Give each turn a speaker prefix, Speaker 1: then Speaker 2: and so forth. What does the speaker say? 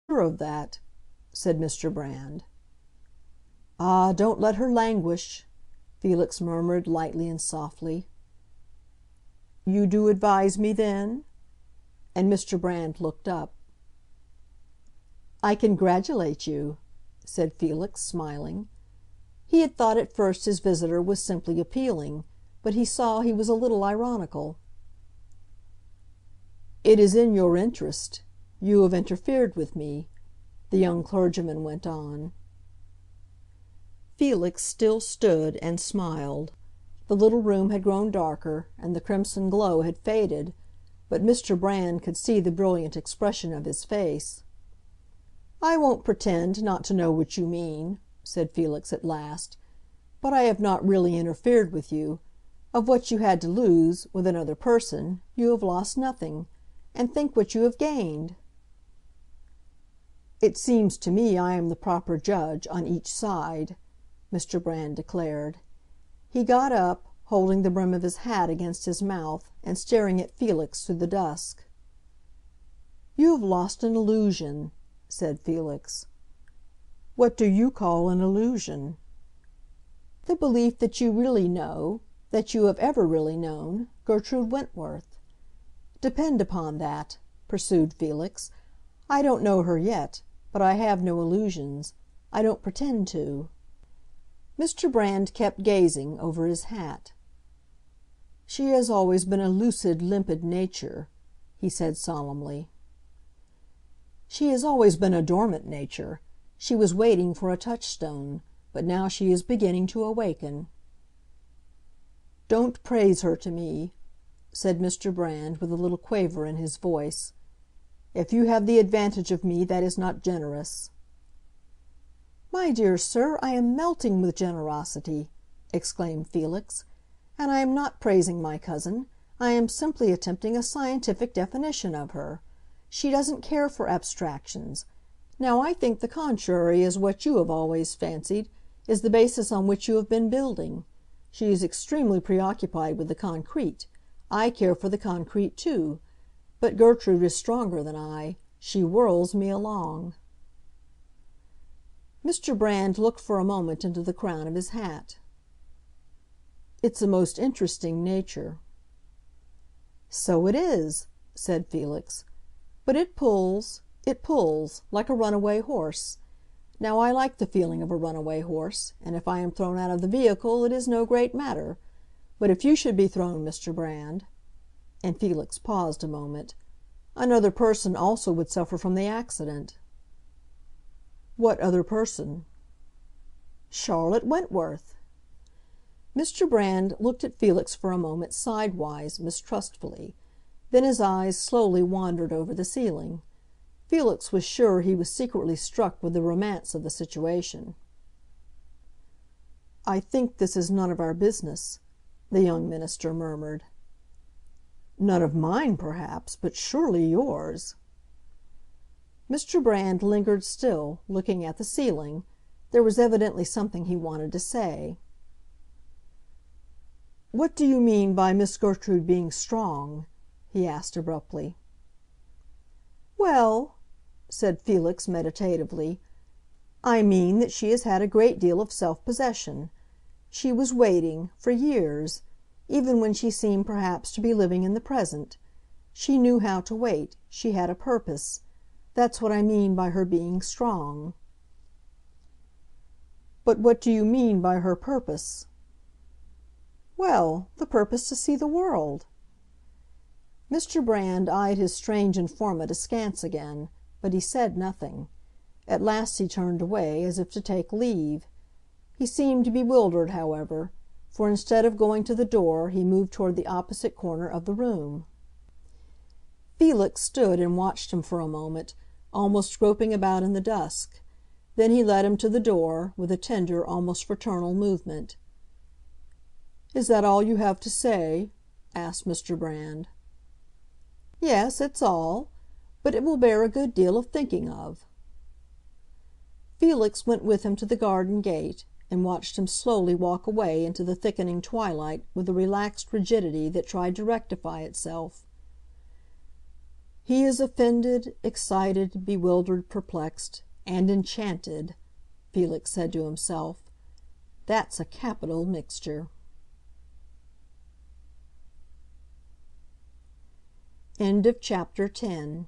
Speaker 1: "Sure of that," said Mr. Brand. "Ah, don't let her languish," Felix murmured lightly and softly. "You do advise me, then?" And Mr. Brand looked up. "I congratulate you," said Felix, smiling. He had thought at first his visitor was simply appealing, but he saw he was a little ironical. "It is in your interest. You have interfered with me," the young clergyman went on. Felix still stood and smiled. The little room had grown darker, and the crimson glow had faded, but Mr. Brand could see the brilliant expression of his face. "I won't pretend not to know what you mean," said Felix at last. "But I have not really interfered with you. Of what you had to lose, with another person, you have lost nothing. And think what you have gained." "It seems to me I am the proper judge, on each side," Mr. Brand declared. He got up, holding the brim of his hat against his mouth, and staring at Felix through the dusk. "You have lost an illusion," said Felix. "What do you call an illusion?" "The belief that you really know, that you have ever really known, Gertrude Wentworth. Depend upon that," pursued Felix, "I don't know her yet, but I have no illusions. I don't pretend to." Mr. Brand kept gazing over his hat. "She has always been a lucid, limpid nature," he said solemnly. "She has always been a dormant nature. She was waiting for a touchstone, but now she is beginning to awaken." "Don't praise her to me," said Mr. Brand, with a little quaver in his voice. "If you have the advantage of me, that is not generous." "My dear sir, I am melting with generosity!" exclaimed Felix. "And I am not praising my cousin. I am simply attempting a scientific definition of her. She doesn't care for abstractions. Now I think the contrary is what you have always fancied, is the basis on which you have been building. She is extremely preoccupied with the concrete. I care for the concrete too. But Gertrude is stronger than I. She whirls me along." Mr. Brand looked for a moment into the crown of his hat. "It's a most interesting nature." "So it is," said Felix. "But it pulls, like a runaway horse. Now I like the feeling of a runaway horse, and if I am thrown out of the vehicle it is no great matter. But if you should be thrown, Mr. Brand," and Felix paused a moment, "another person also would suffer from the accident." "What other person?" "Charlotte Wentworth." Mr. Brand looked at Felix for a moment sidewise, mistrustfully. Then his eyes slowly wandered over the ceiling. Felix was sure he was secretly struck with the romance of the situation. "I think this is none of our business," the young minister murmured. "None of mine, perhaps, but surely yours." Mr. Brand lingered still, looking at the ceiling. There was evidently something he wanted to say. "What do you mean by Miss Gertrude being strong?" he asked abruptly. "Well," said Felix meditatively, "I mean that she has had a great deal of self-possession. She was waiting, for years, even when she seemed perhaps to be living in the present. She knew how to wait. She had a purpose. That's what I mean by her being strong." "But what do you mean by her purpose?" "Well, the purpose to see the world." Mr. Brand eyed his strange informant askance again, but he said nothing. At last he turned away, as if to take leave. He seemed bewildered, however, for instead of going to the door he moved toward the opposite corner of the room. Felix stood and watched him for a moment, almost groping about in the dusk. Then he led him to the door, with a tender, almost fraternal movement. "Is that all you have to say?" asked Mr. Brand. "Yes, it's all. But it will bear a good deal of thinking of." Felix went with him to the garden gate, and watched him slowly walk away into the thickening twilight with a relaxed rigidity that tried to rectify itself. "He is offended, excited, bewildered, perplexed, and enchanted," Felix said to himself. "That's a capital mixture." Chapter 11.